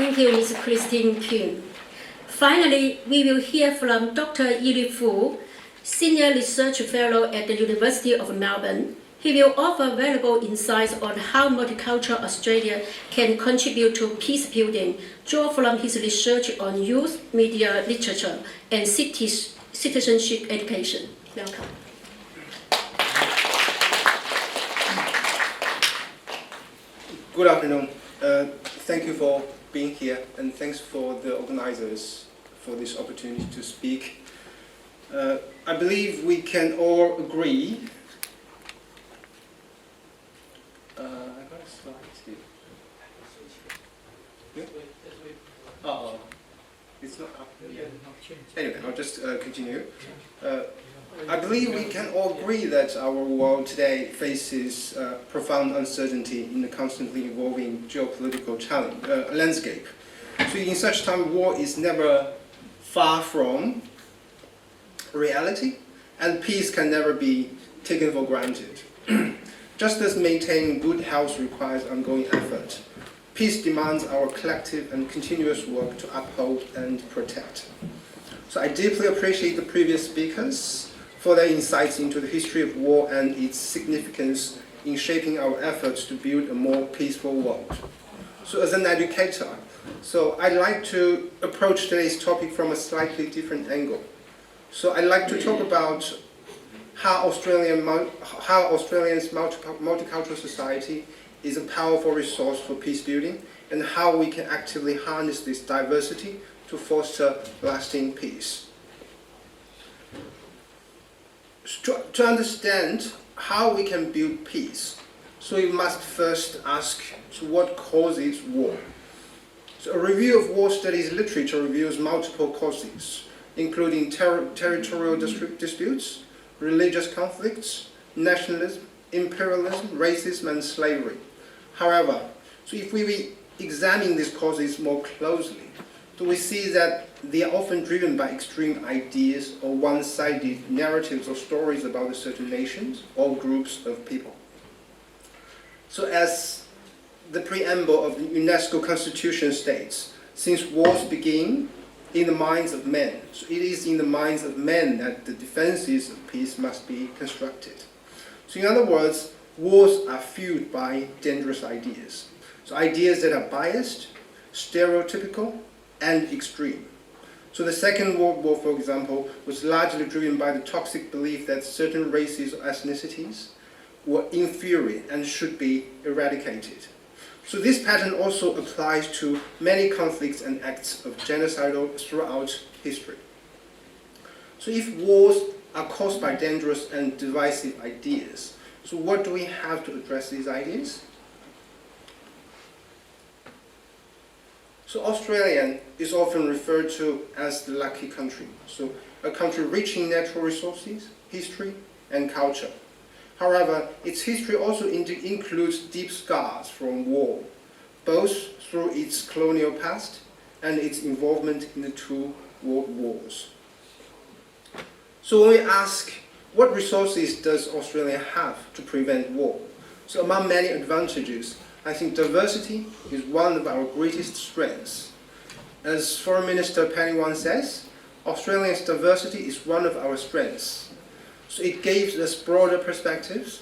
Thank you, Ms. Christine Kuhn. Finally, we will hear from Dr. Yili Fu, Senior Research Fellow at the University of Melbourne. He will offer valuable insights on how Multicultural Australia can contribute to peace building, draw from his research on youth, media, literature, and citizenship education. Welcome. Good afternoon. Thank you for being here, and thanks for the organizers for this opportunity to speak. I believe we can all agree. I got a slide here. Yeah? Oh, it's not up. Anyway, I'll just continue. I believe we can all agree that our world today faces profound uncertainty in the constantly evolving geopolitical landscape. So in such time, war is never far from reality, and peace can never be taken for granted. Just as maintaining good health requires ongoing effort, peace demands our collective and continuous work to uphold and protect. So I deeply appreciate the previous speakers for their insights into the history of war and its significance in shaping our efforts to build a more peaceful world. So as an educator, I'd like to approach today's topic from a slightly different angle. So I'd like to talk about how Australia's multicultural society is a powerful resource for peace building, and how we can actively harness this diversity to foster lasting peace. To understand how we can build peace, so we must first ask, so what causes war? So a review of war studies literature reveals multiple causes, including territorial disputes, religious conflicts, nationalism, imperialism, racism, and slavery. However, so if we examine these causes more closely, so we see that they are often driven by extreme ideas or one-sided narratives or stories about certain nations or groups of people. So as the preamble of the UNESCO Constitution states, since wars begin in the minds of men, so it is in the minds of men that the defenses of peace must be constructed. So in other words, wars are fueled by dangerous ideas. So ideas that are biased, stereotypical, and extreme. So the Second World War, for example, was largely driven by the toxic belief that certain races or ethnicities were inferior and should be eradicated. So this pattern also applies to many conflicts and acts of genocidal throughout history. So if wars are caused by dangerous and divisive ideas, so what do we have to address these ideas? So Australia is often referred to as the lucky country. So a country rich in natural resources, history, and culture. However, its history also includes deep scars from war, both through its colonial past and its involvement in the two world wars. So when we ask, what resources does Australia have to prevent war? So among many advantages, I think diversity is one of our greatest strengths. As Foreign Minister Penny Wong says, Australia's diversity is one of our strengths. So it gives us broader perspectives,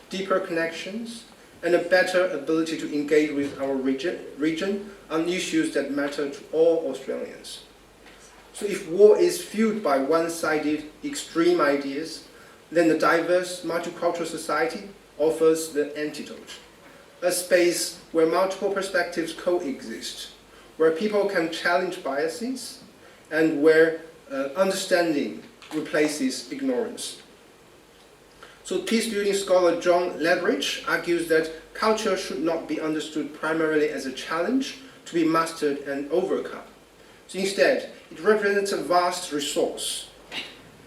deeper connections, and a better ability to engage with our region on issues that matter to all Australians. So if war is fueled by one-sided extreme ideas, then the diverse multicultural society offers the antidote. A space where multiple perspectives coexist, where people can challenge biases, and where understanding replaces ignorance. So peace-building scholar John Ledridge argues that culture should not be understood primarily as a challenge to be mastered and overcome. So instead, it represents a vast resource,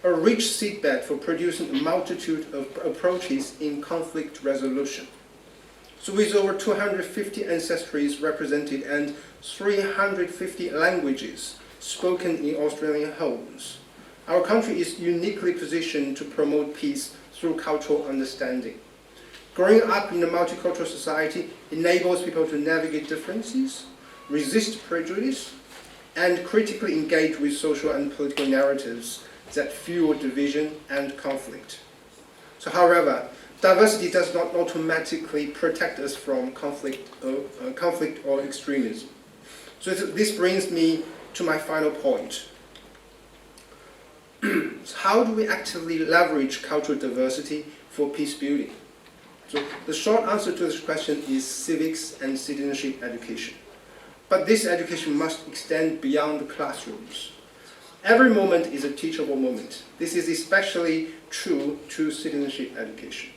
a rich seedbed for producing a multitude of approaches in conflict resolution. So with over 250 ancestries represented and 350 languages spoken in Australian homes, our country is uniquely positioned to promote peace through cultural understanding. Growing up in a multicultural society enables people to navigate differences, resist prejudice, and critically engage with social and political narratives that fuel division and conflict. So, however, diversity does not automatically protect us from conflict or extremism. So this brings me to my final point. So how do we actively leverage cultural diversity for peace building? So the short answer to this question is civics and citizenship education. But this education must extend beyond the classrooms. Every moment is a teachable moment. This is especially true to citizenship education.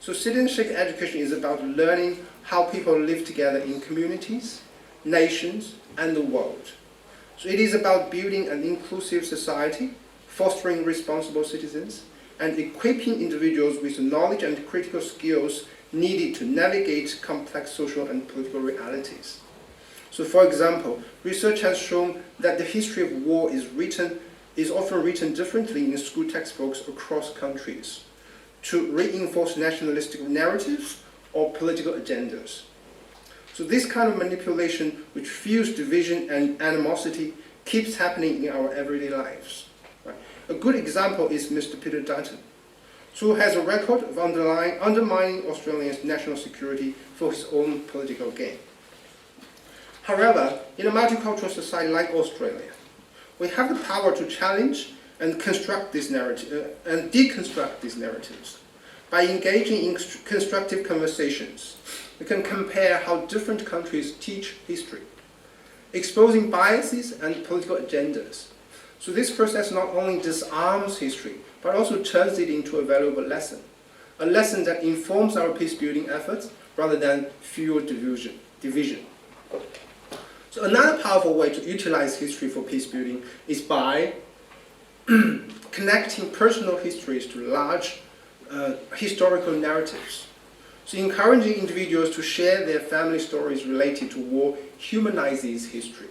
So citizenship education is about learning how people live together in communities, nations, and the world. So it is about building an inclusive society, fostering responsible citizens, and equipping individuals with the knowledge and critical skills needed to navigate complex social and political realities. So for example, research has shown that the history of war is often written differently in school textbooks across countries to reinforce nationalistic narratives or political agendas. So this kind of manipulation, which fuels division and animosity, keeps happening in our everyday lives. Right? A good example is Mr. Peter Dutton, who has a record of undermining Australia's national security for his own political gain. However, in a multicultural society like Australia, we have the power to challenge and construct this narrative and deconstruct these narratives. By engaging in constructive conversations, we can compare how different countries teach history, exposing biases and political agendas. So this process not only disarms history, but also turns it into a valuable lesson, a lesson that informs our peace-building efforts rather than fuel division. So another powerful way to utilize history for peace-building is by connecting personal histories to large historical narratives. So encouraging individuals to share their family stories related to war humanizes history,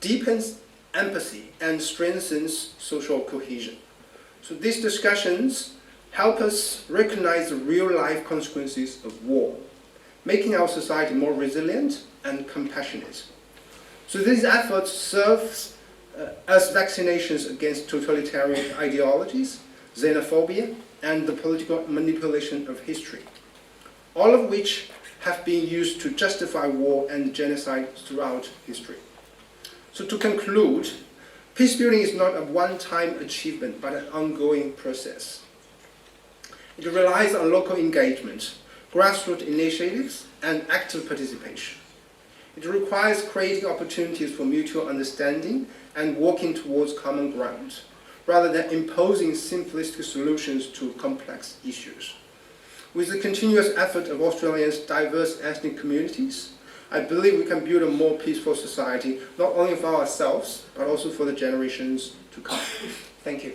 deepens empathy, and strengthens social cohesion. So these discussions help us recognize the real-life consequences of war, making our society more resilient and compassionate. So these efforts serve as vaccinations against totalitarian ideologies, xenophobia, and the political manipulation of history, all of which have been used to justify war and genocide throughout history. So to conclude, peacebuilding is not a one-time achievement, but an ongoing process. It relies on local engagement, grassroots initiatives, and active participation. It requires creating opportunities for mutual understanding and working towards common ground, rather than imposing simplistic solutions to complex issues. With the continuous effort of Australia's diverse ethnic communities, I believe we can build a more peaceful society, not only for ourselves, but also for the generations to come. Thank you.